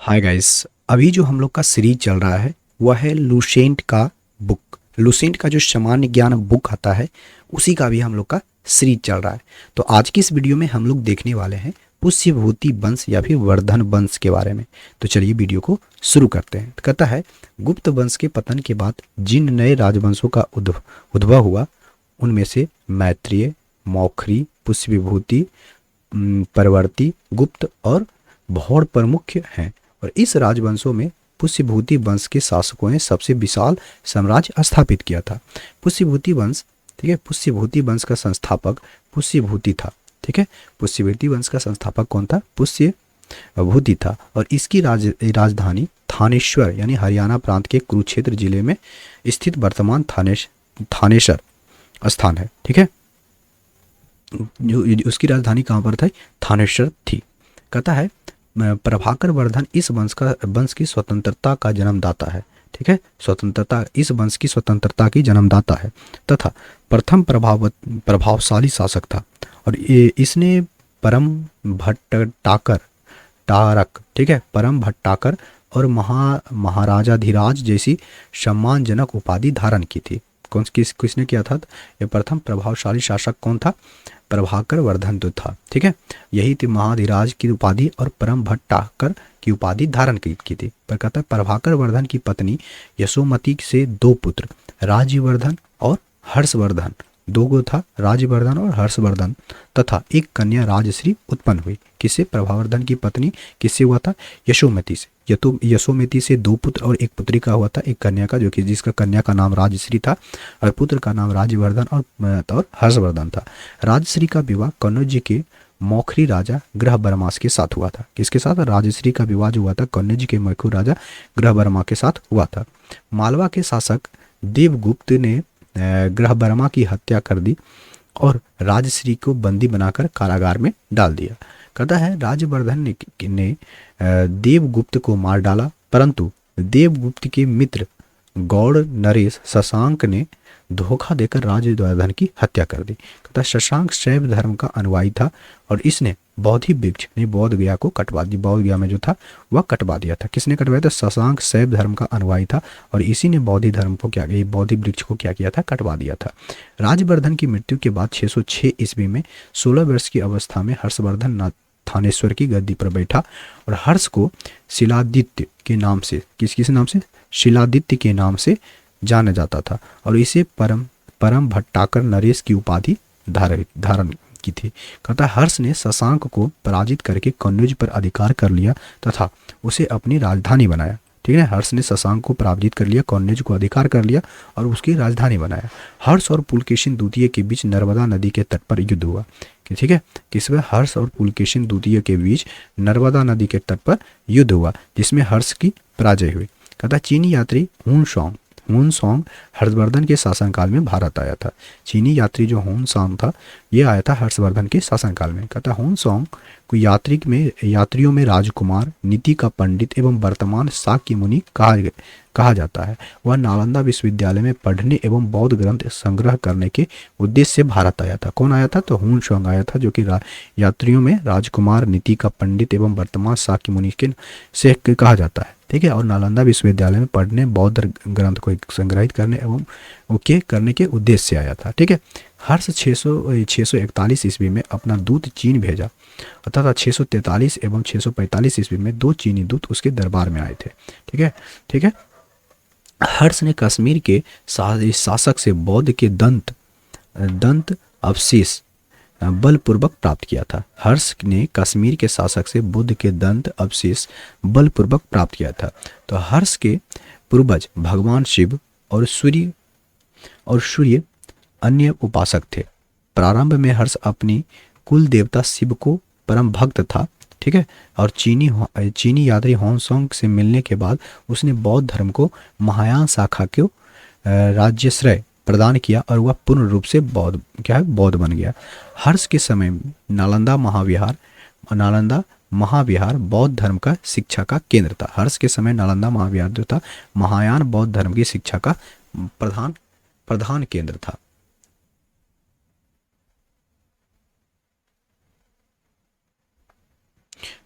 Hi guys. अभी जो हम लोग का सीरीज चल रहा है वह है लुसेंट का बुक। लुसेंट का जो सामान्य ज्ञान बुक आता है उसी का भी हम लोग का सीरीज चल रहा है। तो आज की इस वीडियो में हम लोग देखने वाले हैं पुष्यभूति वंश या फिर वर्धन वंश के बारे में। तो चलिए वीडियो को शुरू करते हैं। तो कहता है, गुप्त वंश के पतन के बाद जिन नए राजवंशों का उद्भव हुआ उनमें से मैत्रेय, मौखरी, पुष्यभूति, परवर्ती, गुप्त और भौड़ प्रमुख हैं। और इस राजवंशों में पुष्यभूति वंश के शासकों ने सबसे विशाल साम्राज्य स्थापित किया था। पुष्यभूति वंश, ठीक है, पुष्यभूति वंश का संस्थापक पुष्यभूति था। ठीक है, पुष्यभूति वंश का संस्थापक कौन था? पुष्यभूति था। और इसकी राजधानी थानेश्वर यानी हरियाणा प्रांत के कुरुक्षेत्र जिले में स्थित वर्तमान थानेश्वर स्थान है। ठीक है, जो उसकी राजधानी कहाँ पर थी? थानेश्वर थी। कहता है, प्रभाकर वर्धन इस वंश की स्वतंत्रता का जन्मदाता है। ठीक है, स्वतंत्रता, इस वंश की स्वतंत्रता की जन्मदाता है तथा प्रथम प्रभावशाली शासक था। और इसने परम भट्टाकर टारक, ठीक है, परम भट्टाकर और महाराजाधिराज जैसी सम्मानजनक उपाधि धारण की थी। किसने किया था? ये प्रथम प्रभावशाली शासक कौन था? प्रभाकर वर्धन तो था। ठीक है, यही थी महाधिराज की उपाधि और परम भट्टाकर की उपाधि धारण की थी। पर कहता है, प्रभाकर वर्धन की पत्नी यशोमती से दो पुत्र राज्यवर्धन और हर्षवर्धन, दो गो था, राज्यवर्धन और हर्षवर्धन, तथा एक कन्या राजश्री उत्पन्न हुई। किससे? प्रभावर्धन की पत्नी किससे हुआ था? यशोमती से। यशोमती से दो पुत्र और एक पुत्री का हुआ था, एक कन्या का, जो कि जिसका कन्या का नाम राजश्री था और पुत्र का नाम राज्यवर्धन और हर्षवर्धन था। राजश्री का विवाह कन्नौज जी के मौखरी राजा ग्रहबर्मा के साथ हुआ था। किसके साथ? राजश्री का विवाह जो हुआ था कन्नौज के मौखरी राजा ग्रहबर्मा के साथ हुआ था। मालवा के शासक देवगुप्त ने ग्रहबर्मा की हत्या कर दी और राजश्री को बंदी बनाकर कारागार में डाल दिया। कहता है, राजवर्धन ने देवगुप्त को मार डाला, परंतु देवगुप्त के मित्र गौड़ नरेश शशांक ने धोखा देकर राजवर्धन की हत्या कर दी। कहता, शशांक शैव धर्म का अनुयायी था और इसने बौद्धि वृक्ष ने बौद्ध गया को कटवा दी। बौद्ध गया में जो था वह कटवा दिया था। किसने कटवाया था? शशांक शैव धर्म का अनुयायी था और इसी ने बौद्धि धर्म को क्या किया? बौद्धि वृक्ष को क्या किया था? कटवा दिया था। राजवर्धन की मृत्यु के बाद 606 ईस्वी में 16 वर्ष की अवस्था में हर्षवर्धन थानेश्वर की गद्दी पर बैठा और हर्ष को शिलादित्य के नाम से, किस नाम से? शिलादित्य के नाम से जाना जाता था और इसे परम भट्टाकर नरेश की उपाधि धारण की थी। कहता है, हर्ष ने शशांक को पराजित करके कन्नौज पर अधिकार कर लिया तथा उसे अपनी राजधानी बनाया। ठीक है, हर्ष ने शशांक को पराजित कर लिया, कन्नौज को अधिकार कर लिया और उसकी राजधानी बनाया। हर्ष और पुलकेशिन द्वितीय के बीच नर्मदा नदी के तट पर युद्ध हुआ। ठीक है, किसमें? हर्ष और पुलकेशिन द्वितीय के बीच नर्मदा नदी के तट पर युद्ध हुआ जिसमें हर्ष की पराजय हुई। कहता, चीनी यात्री हुनसोंग हर्षवर्धन के शासनकाल में भारत आया था। चीनी यात्री जो हुनसोंग था ये आया था हर्षवर्धन के शासनकाल में। कहता, हुनसोंग को यात्रियों में राजकुमार, नीति का पंडित एवं वर्तमान शाक्य मुनि कहा जाता है। वह नालंदा विश्वविद्यालय में पढ़ने एवं बौद्ध ग्रंथ संग्रह करने के उद्देश्य से भारत आया था। कौन आया था? तो हुनसोंग आया था, जो कि यात्रियों में राजकुमार, नीति का पंडित एवं वर्तमान शाक्य मुनि के से कहा जाता है। ठीक है, और नालंदा विश्वविद्यालय में पढ़ने, बौद्ध ग्रंथ को संग्रहित करने एवं ओके करने के उद्देश्य से आया था। ठीक है, हर्ष 641 ईस्वी में अपना दूत चीन भेजा तथा 643 एवं 645 ईस्वी में दो चीनी दूत उसके दरबार में आए थे। ठीक है, ठीक है। हर्ष ने कश्मीर के शासक से बौद्ध के दंत अवशेष बलपूर्वक प्राप्त किया था। हर्ष ने कश्मीर के शासक से बुद्ध के दंत अवशेष बलपूर्वक प्राप्त किया था। तो हर्ष के पूर्वज भगवान शिव और सूर्य अन्य उपासक थे। प्रारंभ में हर्ष अपनी कुल देवता शिव को परम भक्त था। ठीक है, और चीनी यात्री होनसोंग से मिलने के बाद उसने बौद्ध धर्म को महायान शाखा को राज्याश्रय प्रदान किया और वह पूर्ण रूप से बौद्ध बन गया। हर्ष के समय में नालंदा महाविहार बौद्ध धर्म का शिक्षा का केंद्र था। हर्ष के समय नालंदा महाविहार जो था महायान बौद्ध धर्म की शिक्षा का प्रधान केंद्र था।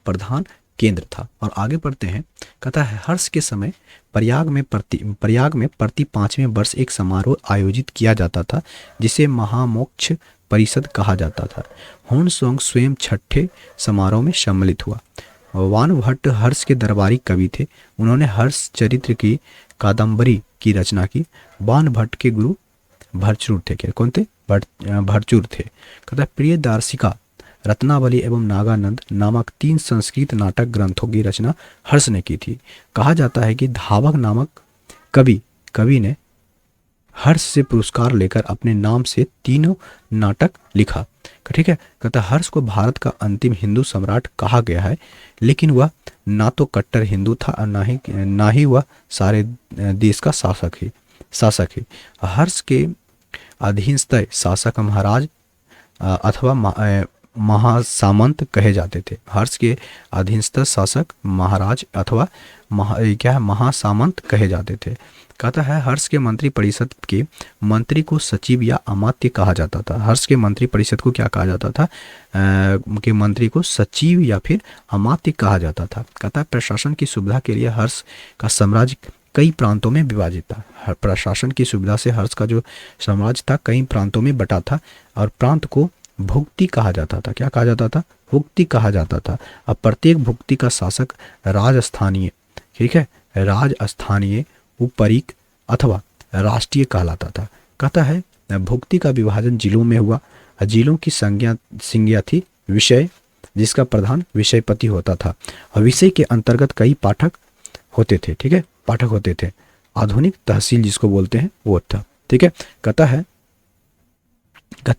प्रधान केंद्र था। और आगे बढ़ते हैं, कहता है हर्ष के समय प्रयाग में प्रति 5वें वर्ष एक समारोह आयोजित किया जाता था जिसे महामोक्ष परिषद कहा जाता था। हुनसोंग स्वयं छठे समारोह में सम्मिलित हुआ। वान भट्ट हर्ष के दरबारी कवि थे। उन्होंने हर्ष चरित्र की कादम्बरी की रचना की। वान भट्ट के गुरु भरचूर थे। क्या कौन थे? भरचूर थे। कहता है प्रिय दार्शिका रत्नावली एवं नागानंद नामक 3 संस्कृत नाटक ग्रंथों की रचना हर्ष ने की थी। कहा जाता है कि धावक नामक कवि ने हर्ष से पुरस्कार लेकर अपने नाम से 3 नाटक लिखा। ठीक है, कहता हर्ष को भारत का अंतिम हिंदू सम्राट कहा गया है, लेकिन वह ना तो कट्टर हिंदू था और ना ही वह सारे देश का शासक है। हर्ष के अधीनस्थ शासक महाराज अथवा महासामंत कहे जाते थे। हर्ष के अधीनस्थ शासक महाराज अथवा महासामंत कहे जाते थे। कहता है हर्ष के मंत्री परिषद के मंत्री को सचिव या अमात्य कहा जाता था। हर्ष के मंत्री परिषद को क्या कहा जाता था? के मंत्री को सचिव या फिर अमात्य कहा जाता था। कहता है प्रशासन की सुविधा के लिए हर्ष का साम्राज्य कई प्रांतों में विभाजित था। प्रशासन की सुविधा से हर्ष का जो साम्राज्य था कई प्रांतों में बटा था और प्रांत को भुक्ति कहा जाता था। क्या कहा जाता था? भुक्ति कहा जाता था। अब प्रत्येक भुक्ति का शासक राजस्थानीय, ठीक है, राजस्थानीय उपरीक अथवा राष्ट्रीय कहलाता था। कहता है भुक्ति का विभाजन जिलों में हुआ। जिलों की संज्ञा थी विषय, जिसका प्रधान विषयपति होता था और विषय के अंतर्गत कई पाठक होते थे। ठीक है, पाठक होते थे। आधुनिक तहसील जिसको बोलते हैं वो था। ठीक है, कहता है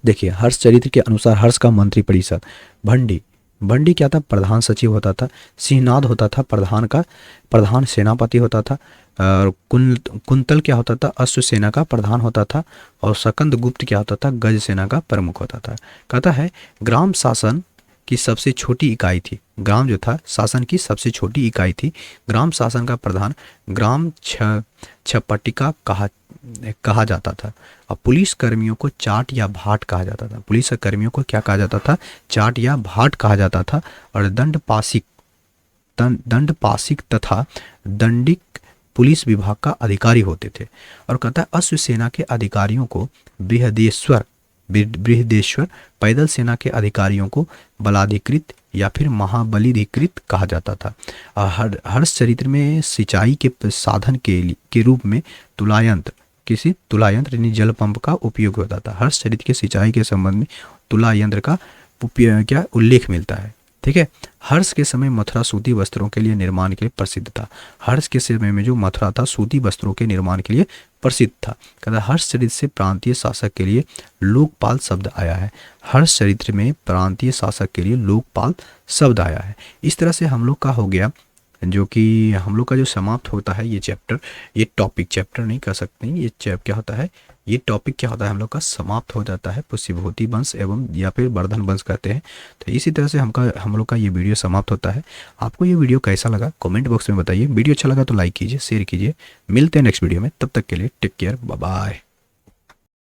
देखिए हर्ष चरित्र के अनुसार हर्ष का मंत्री परिषद भंडी क्या था? प्रधान सचिव होता था। सिंहनाद होता था प्रधान सेनापति होता था। और कुंतल क्या होता था? अश्व सेना का प्रधान होता था। और सकंद गुप्त क्या होता था? गज सेना का प्रमुख होता था। कहता है ग्राम शासन की सबसे छोटी इकाई थी। ग्राम जो था शासन की सबसे छोटी इकाई थी। ग्राम शासन का प्रधान ग्राम छपटिका कहा जाता था। और पुलिस कर्मियों को चाट या भाट कहा जाता था। पुलिस कर्मियों को क्या कहा जाता था? चाट या भाट कहा जाता था। और दंडपाशिक तथा दंडिक पुलिस विभाग का अधिकारी होते थे। और कहता है अश्व सेना के अधिकारियों को बृहदेश्वर, पैदल सेना के अधिकारियों को बलाधिकृत या फिर महाबलीधिकृत कहा जाता था। हर्ष चरित्र में सिंचाई के साधन के रूप में तुलायंत्र यानी जल पंप का उपयोग होता था। हर्ष चरित्र के सिंचाई के संबंध में तुलायंत्र का उल्लेख मिलता है। ठीक है, हर्ष के समय मथुरा सूती वस्त्रों के लिए निर्माण के लिए प्रसिद्ध था। हर्ष के समय में जो मथुरा था सूती वस्त्रों के निर्माण के लिए प्रसिद्ध था। कहता हर्ष चरित्र से प्रांतीय शासक के लिए लोकपाल शब्द आया है। हर्ष चरित्र में प्रांतीय शासक के लिए लोकपाल शब्द आया है। इस तरह से हम लोग का हो गया, जो कि हम लोग का जो समाप्त होता है ये चैप्टर, ये टॉपिक, चैप्टर नहीं कह सकते, ये क्या होता है, ये टॉपिक क्या होता है हम लोग का समाप्त हो जाता है। पुष्यभूति वंश एवं या फिर वर्धन वंश कहते हैं। तो इसी तरह से हम लोग का ये वीडियो समाप्त होता है। आपको ये वीडियो कैसा लगा कमेंट बॉक्स में बताइए। वीडियो अच्छा लगा तो लाइक कीजिए, शेयर कीजिए। मिलते हैं नेक्स्ट वीडियो में, तब तक के लिए टेक केयर, बाय बाय।